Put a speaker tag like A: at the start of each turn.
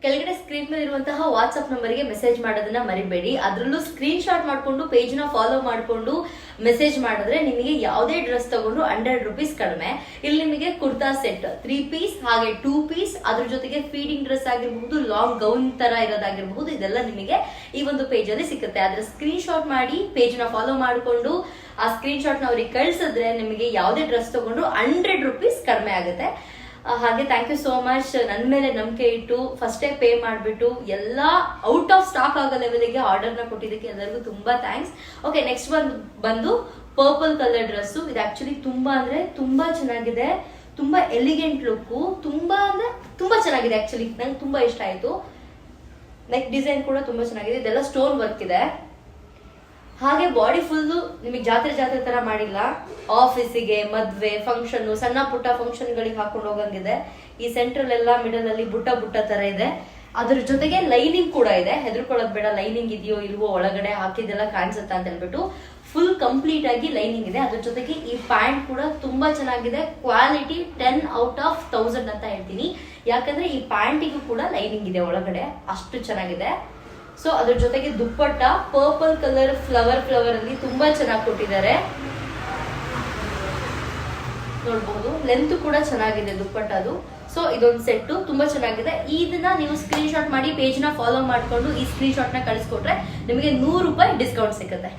A: ಕೆಳಗಡೆ ಸ್ಕ್ರೀನ್ ಮೇಲೆ ಇರುವಂತಹ ವಾಟ್ಸ್ಆಪ್ ನಂಬರ್ಗೆ ಮೆಸೇಜ್ ಮಾಡೋದನ್ನ ಮರಿಬೇಡಿ. ಅದರಲ್ಲೂ ಸ್ಕ್ರೀನ್ ಶಾಟ್ ಮಾಡ್ಕೊಂಡು ಪೇಜ್ ನ ಫಾಲೋ ಮಾಡ್ಕೊಂಡು ಮೆಸೇಜ್ ಮಾಡಿದ್ರೆ ನಿಮಗೆ ಯಾವುದೇ ಡ್ರೆಸ್ ತಗೊಂಡು 100 ರೂಪೀಸ್ ಕಡಿಮೆ. ಇಲ್ಲಿ ನಿಮಗೆ ಕುರ್ತಾ ಸೆಟ್ 3 ಪೀಸ್ ಹಾಗೆ 2 ಪೀಸ್, ಅದ್ರ ಜೊತೆಗೆ ಫೀಡಿಂಗ್ ಡ್ರೆಸ್ ಆಗಿರಬಹುದು, ಲಾಂಗ್ ಗೌನ್ ತರ ಇರೋದಾಗಿರಬಹುದು, ಇದೆಲ್ಲ ನಿಮಗೆ ಈ ಒಂದು ಪೇಜ್ ಅಲ್ಲಿ ಸಿಗುತ್ತೆ. ಆದ್ರೆ ಸ್ಕ್ರೀನ್ ಶಾಟ್ ಮಾಡಿ ಪೇಜ್ ನ ಫಾಲೋ ಮಾಡಿಕೊಂಡು ಆ ಸ್ಕ್ರೀನ್ ಶಾಟ್ ನ ಅವ್ರಿಗೆ ಕಳ್ಸಿದ್ರೆ ನಿಮಗೆ ಯಾವುದೇ ಡ್ರೆಸ್ ತಗೊಂಡು 100 ರೂಪೀಸ್ ಕಡಿಮೆ ಆಗುತ್ತೆ. ಹಾಗೆ ಥ್ಯಾಂಕ್ ಯು ಸೋ ಮಚ್. ನನ್ನ ಮೇಲೆ ನಂಬಿಕೆ ಇಟ್ಟು ಫಸ್ಟೇ ಪೇ ಮಾಡಿಬಿಟ್ಟು ಎಲ್ಲ ಔಟ್ ಆಫ್ ಸ್ಟಾಕ್ ಆಗೋ ಲೆವೆಲ್ಗೆ ಆರ್ಡರ್ನ ಕೊಟ್ಟಿದ್ದಕ್ಕೆ ಎಲ್ಲರಿಗೂ ತುಂಬಾ ಥ್ಯಾಂಕ್ಸ್. ಓಕೆ, ನೆಕ್ಸ್ಟ್ ಬಂದು ಪರ್ಪಲ್ ಕಲರ್ ಡ್ರೆಸ್ಸು. ಇದು ಆಕ್ಚುಲಿ ತುಂಬಾ ಅಂದ್ರೆ ತುಂಬಾ ಚೆನ್ನಾಗಿದೆ, ತುಂಬಾ ಎಲಿಗೆಂಟ್ ಲುಕ್ಕು, ತುಂಬಾ ಅಂದ್ರೆ ತುಂಬಾ ಚೆನ್ನಾಗಿದೆ. ಆಕ್ಚುಲಿ ನಂಗೆ ತುಂಬಾ ಇಷ್ಟ ಆಯ್ತು. ನೆಕ್ ಡಿಸೈನ್ ಕೂಡ ತುಂಬಾ ಚೆನ್ನಾಗಿದೆ. ಇದೆಲ್ಲ ಸ್ಟೋನ್ ವರ್ಕ್ ಇದೆ. ಹಾಗೆ ಬಾಡಿ ಫುಲ್ಲು ನಿಮಗೆ ಜಾತ್ರೆ ತರ ಮಾಡಿಲ್ಲ. ಆಫೀಸಿಗೆ, ಮದ್ವೆ, ಫಂಕ್ಷನ್, ಸಣ್ಣ ಪುಟ್ಟ ಫಂಕ್ಷನ್ ಗಳಿಗೆ ಹಾಕೊಂಡು ಹೋಗಂಗಿದೆ. ಈ ಸೆಂಟ್ರಲ್ ಎಲ್ಲ ಮಿಡಲ್ ಅಲ್ಲಿ ಬುಟ್ಟ ತರ ಇದೆ. ಅದ್ರ ಜೊತೆಗೆ ಲೈನಿಂಗ್ ಕೂಡ ಇದೆ. ಹೆದರ್ಕೊಳ್ಳೋದು ಬೇಡ, ಲೈನಿಂಗ್ ಇದೆಯೋ ಇಲ್ವೋ ಒಳಗಡೆ ಹಾಕಿದೆಲ್ಲ ಕಾಣಿಸುತ್ತಾ ಅಂತ ಹೇಳ್ಬಿಟ್ಟು ಫುಲ್ ಕಂಪ್ಲೀಟ್ ಆಗಿ ಲೈನಿಂಗ್ ಇದೆ. ಅದ್ರ ಜೊತೆಗೆ ಈ ಪ್ಯಾಂಟ್ ಕೂಡ ತುಂಬಾ ಚೆನ್ನಾಗಿದೆ. ಕ್ವಾಲಿಟಿ 10 ಔಟ್ ಆಫ್ 1000 ಅಂತ ಹೇಳ್ತೀನಿ. ಯಾಕಂದ್ರೆ ಈ ಪ್ಯಾಂಟಿಗೂ ಕೂಡ ಲೈನಿಂಗ್ ಇದೆ ಒಳಗಡೆ, ಅಷ್ಟು ಚೆನ್ನಾಗಿದೆ. ಸೊ ಅದ್ರ ಜೊತೆಗೆ ದುಪ್ಪಟ್ಟ ಪರ್ಪಲ್ ಕಲರ್ ಫ್ಲವರ್ ಅಲ್ಲಿ ತುಂಬಾ ಚೆನ್ನಾಗಿ ಕೊಟ್ಟಿದ್ದಾರೆ. ನೋಡ್ಬಹುದು, ಲೆಂತ್ ಕೂಡ ಚೆನ್ನಾಗಿದೆ ದುಪ್ಪಟ್ಟದು. ಸೊ ಇದೊಂದು ಸೆಟ್ ತುಂಬಾ ಚೆನ್ನಾಗಿದೆ. ಇದನ್ನ ನೀವು ಸ್ಕ್ರೀನ್ ಶಾಟ್ ಮಾಡಿ ಪೇಜ್ ನ ಫಾಲೋ ಮಾಡ್ಕೊಂಡು ಈ ಸ್ಕ್ರೀನ್ ಶಾಟ್ ನ ಕಳಿಸ್ಕೊಟ್ರೆ ನಿಮಗೆ 100 ರೂಪಾಯಿ ಡಿಸ್ಕೌಂಟ್ ಸಿಗುತ್ತೆ.